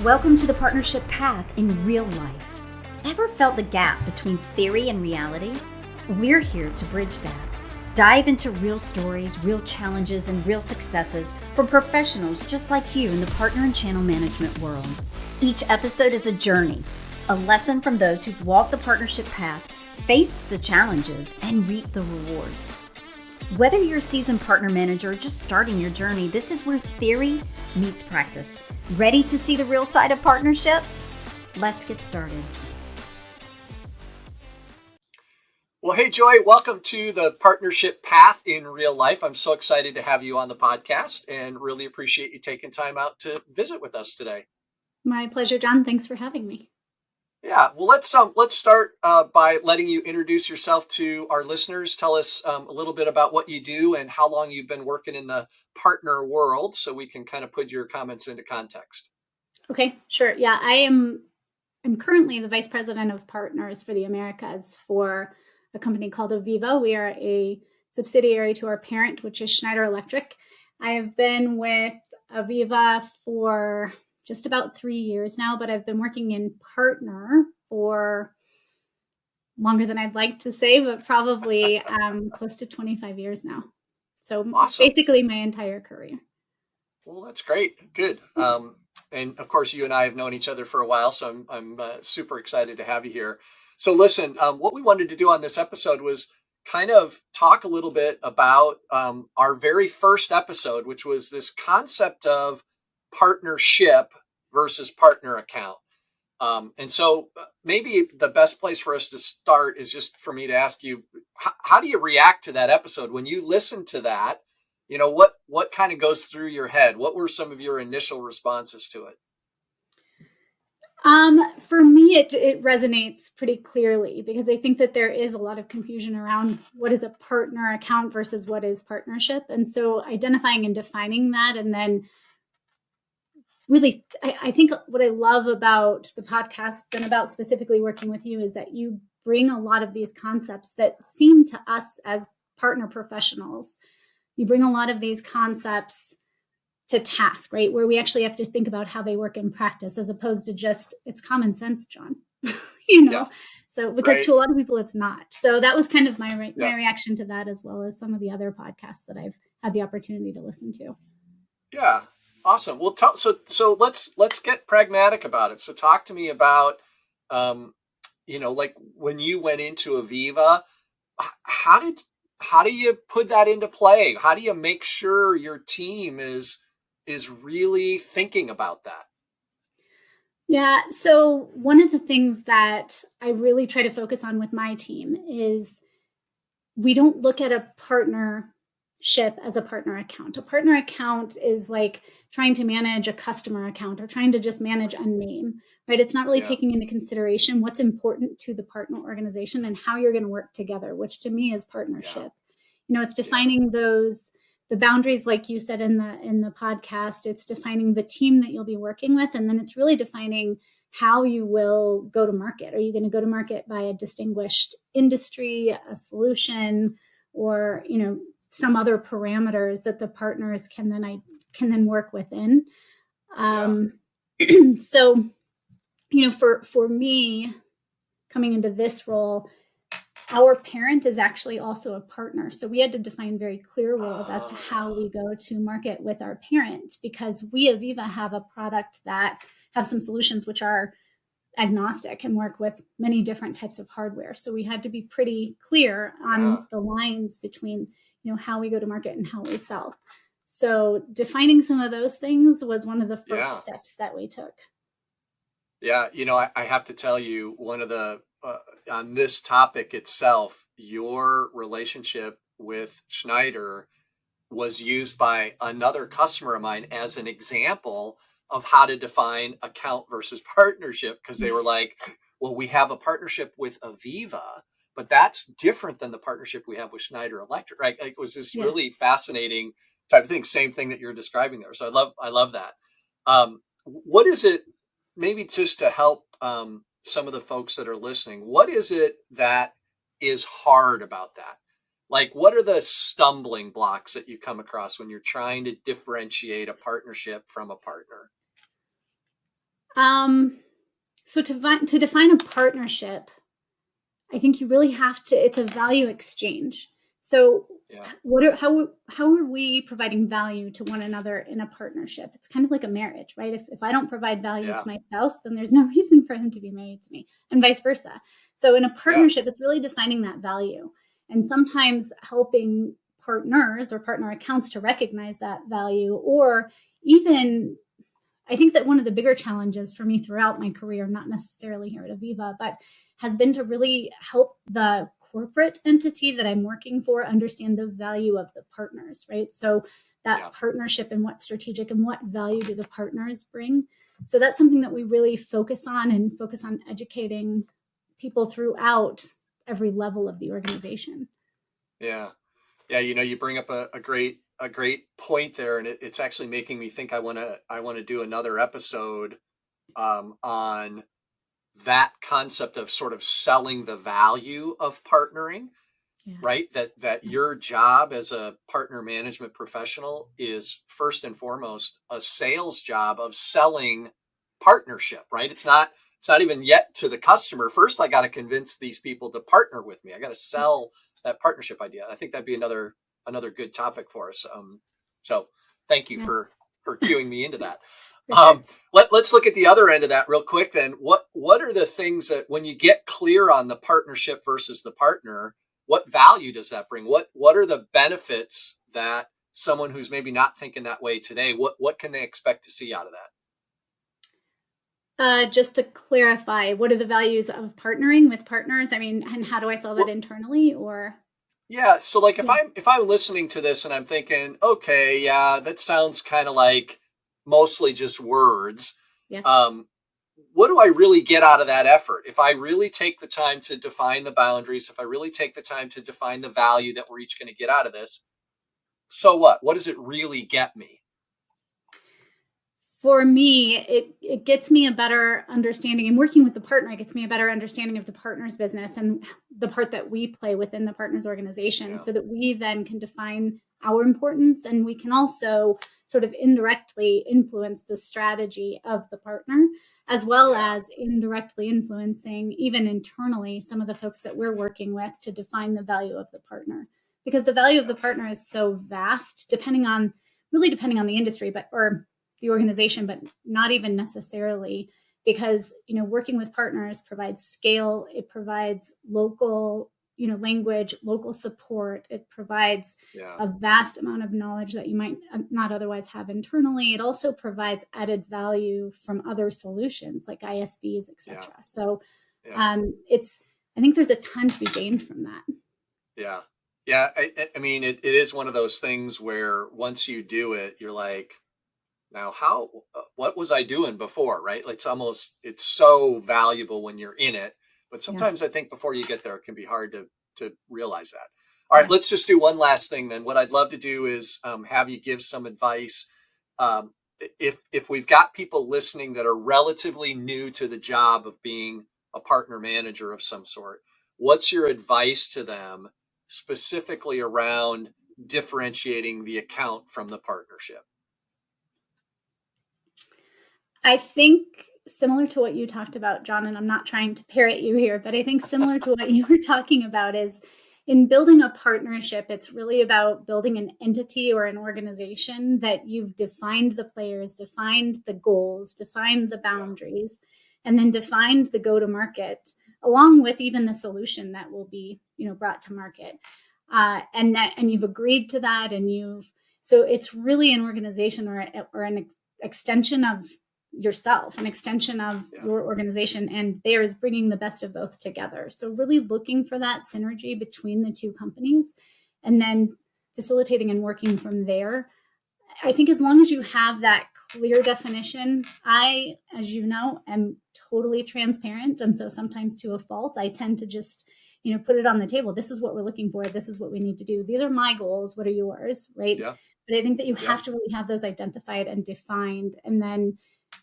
Welcome to the partnership path in real life. Ever felt the gap between theory and reality? We're here to bridge that. Dive into real stories, real challenges, and real successes from professionals just like you in the partner and channel management world. Each episode is a journey, a lesson from those who've walked the partnership path, faced the challenges, and reaped the rewards. Whether you're a seasoned partner manager or just starting your journey, this is where theory meets practice. Ready to see the real side of partnership? Let's get started. Well, hey, Joy, welcome to the Partnership Path in Real Life. I'm so excited to have you on the podcast and really appreciate you taking time out to visit with us today. My pleasure, John. Thanks for having me. Yeah, well, let's start by letting you introduce yourself to our listeners. Tell us a little bit about what you do and how long you've been working in the partner world, so we can kind of put your comments into context. Okay, sure. Yeah, I'm currently the Vice President of Partners for the Americas for a company called Aveva. We are a subsidiary to our parent, which is Schneider Electric. I have been with Aveva for just about 3 years now, but I've been working in partner for longer than I'd like to say, but probably close to 25 years now. So Awesome. basically my entire career. Well, that's great. Good. And of course, you and I have known each other for a while, so I'm super excited to have you here. So listen, what we wanted to do on this episode was kind of talk a little bit about our very first episode, which was this concept of partnership versus partner account. And so maybe the best place for us to start is just for me to ask you, how do you react to that episode when you listen to that? You know, what kind of goes through your head? What were some of your initial responses to it? For me, it resonates pretty clearly because I think that there is a lot of confusion around what is a partner account versus what is partnership. And so identifying and defining that, and then really, I think what I love about the podcast and about specifically working with you is that you bring a lot of these concepts that seem to us as partner professionals. You bring a lot of these concepts to task, right? Where we actually have to think about how they work in practice as opposed to just, it's common sense, John, Yeah, So, because right. to a lot of people, it's not. So that was kind of my Yeah. reaction to that, as well as some of the other podcasts that I've had the opportunity to listen to. Yeah. Awesome. Well, so let's get pragmatic about it. So talk to me about, um, like when you went into Aviva, h- how did how do you put that into play? How do you make sure your team is really thinking about that? Yeah. So one of the things that I really try to focus on with my team is we don't look at a partnership as a partner account. A partner account is like trying to manage a customer account or trying to just manage a name, right? It's not really Yeah. taking into consideration what's important to the partner organization and how you're going to work together, which to me is Yeah. partnership. It's Yeah. defining the boundaries, like you said in the podcast. It's defining the team that you'll be working with, and then it's really defining how you will go to market. Are you going to go to market by a distinguished industry, a solution, or some other parameters that the partners can then work within? Yeah. Um, so for me coming into this role, our parent is actually also a partner. So we had to define very clear rules as to how we go to market with our parent, because we, Aviva, have a product that have some solutions which are agnostic and work with many different types of hardware. So we had to be pretty clear Yeah. on the lines between, how we go to market and how we sell. So defining some of those things was one of the first Yeah. steps that we took. Yeah. I have to tell you, one of the on this topic itself, your relationship with Schneider was used by another customer of mine as an example of how to define account versus partnership, because they were like, well, we have a partnership with Aviva, but that's different than the partnership we have with Schneider Electric, right? Like, it was this Yeah. really fascinating type of thing, same thing that you're describing there. So I love that. What is it, maybe just to help some of the folks that are listening, what is it that is hard about that? Like, what are the stumbling blocks that you come across when you're trying to differentiate a partnership from a partner? So to define a partnership, I think you really have to, it's a value exchange. So Yeah. how are we providing value to one another in a partnership? It's kind of like a marriage, right? If I don't provide value Yeah. to my spouse, then there's no reason for him to be married to me, and vice versa. So in a Yeah. partnership, it's really defining that value, and sometimes helping partners or partner accounts to recognize that value, or even, I think that one of the bigger challenges for me throughout my career, not necessarily here at Aveva, but has been to really help the corporate entity that I'm working for understand the value of the partners, right? So that Yeah. partnership and what's strategic and what value do the partners bring. So that's something that we really focus on, and focus on educating people throughout every level of the organization. Yeah. Yeah. You bring up a great point there, and it's actually making me think I want to do another episode on that concept of sort of selling the value of partnering, Yeah. right? That your job as a partner management professional is first and foremost a sales job of selling partnership, right? It's not even yet to the customer. First, I got to convince these people to partner with me. I got to sell that partnership idea. I think that'd be another good topic for us. So thank you Yeah, for cueing me into that. for sure. Let's look at the other end of that real quick. Then, what are the things that, when you get clear on the partnership versus the partner, what value does that bring? What are the benefits that someone who's maybe not thinking that way today, what can they expect to see out of that? Just to clarify, what are the values of partnering with partners? I mean, and how do I sell that Well, internally? Or yeah. So like if yeah, I'm listening to this and I'm thinking, okay, yeah, that sounds kind of like mostly just words. yeah. Um, what do I really get out of that effort? If I really take the time to define the boundaries, if I really take the time to define the value that we're each going to get out of this, so what? What does it really get me? For me, it gets me a better understanding, and working with the partner, it gets me a better understanding of the partner's business and the part that we play within the partner's organization, Yeah. so that we then can define our importance, and we can also sort of indirectly influence the strategy of the partner, as well Yeah. as indirectly influencing even internally some of the folks that we're working with to define the value of the partner, because the value of Yeah. the partner is so vast, depending on the industry, but or the organization, but not even necessarily, because working with partners provides scale, it provides local language, local support, it provides Yeah. a vast amount of knowledge that you might not otherwise have internally. It also provides added value from other solutions like ISVs, Yeah. etc. So Yeah. it's I think there's a ton to be gained from that. Yeah. Yeah. I mean, it is one of those things where once you do it, you're like, now what was I doing before? Right. It's so valuable when you're in it. But Yeah, sometimes I think before you get there, it can be hard to realize that. All right. yeah. Let's just do one last thing then. What I'd love to do is have you give some advice. Um, if we've got people listening that are relatively new to the job of being a partner manager of some sort, what's your advice to them specifically around differentiating the account from the partnership? I think similar to what you talked about, John, and I'm not trying to parrot you here, but I think similar to what you were talking about is, in building a partnership, it's really about building an entity or an organization that you've defined the players, defined the goals, defined the Yeah. boundaries, and then defined the go to market, along with even the solution that will be brought to market. And you've agreed to that, and so it's really an organization or an extension of yourself, an extension of Yeah. your organization, and there is bringing the best of both together. So really looking for that synergy between the two companies, and then facilitating and working from there. I think as long as you have that clear definition, I, as you know, am totally transparent. And so sometimes to a fault, I tend to just, put it on the table. This is what we're looking for. This is what we need to do. These are my goals. What are yours? Right. Yeah. But I think that you Yeah. have to really have those identified and defined, and then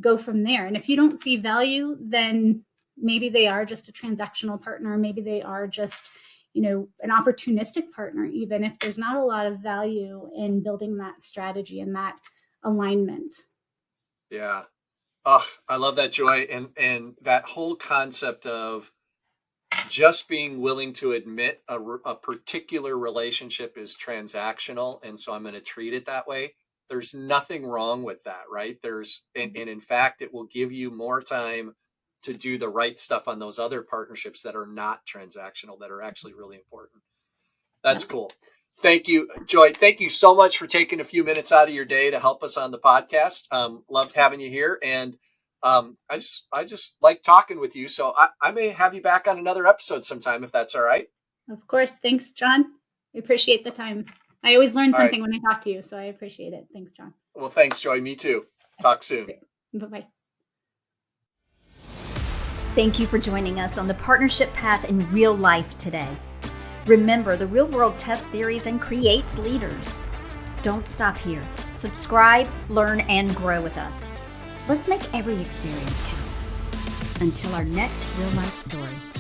go from there. And if you don't see value, then maybe they are just a transactional partner. Maybe they are just, an opportunistic partner, even if there's not a lot of value in building that strategy and that alignment. Yeah. Oh, I love that, Joy. And that whole concept of just being willing to admit a particular relationship is transactional. And so I'm going to treat it that way. There's nothing wrong with that, right? And in fact, it will give you more time to do the right stuff on those other partnerships that are not transactional, that are actually really important. That's cool. Thank you, Joy. Thank you so much for taking a few minutes out of your day to help us on the podcast. Loved having you here. And I just like talking with you. So I may have you back on another episode sometime if that's all right. Of course. Thanks, John. I appreciate the time. I always learn All something right. when I talk to you, so I appreciate it. Thanks, John. Well, thanks, Joy. Me too. Talk soon. Bye-bye. Thank you for joining us on the partnership path in real life today. Remember, the real world tests theories and creates leaders. Don't stop here. Subscribe, learn, and grow with us. Let's make every experience count. Until our next real life story.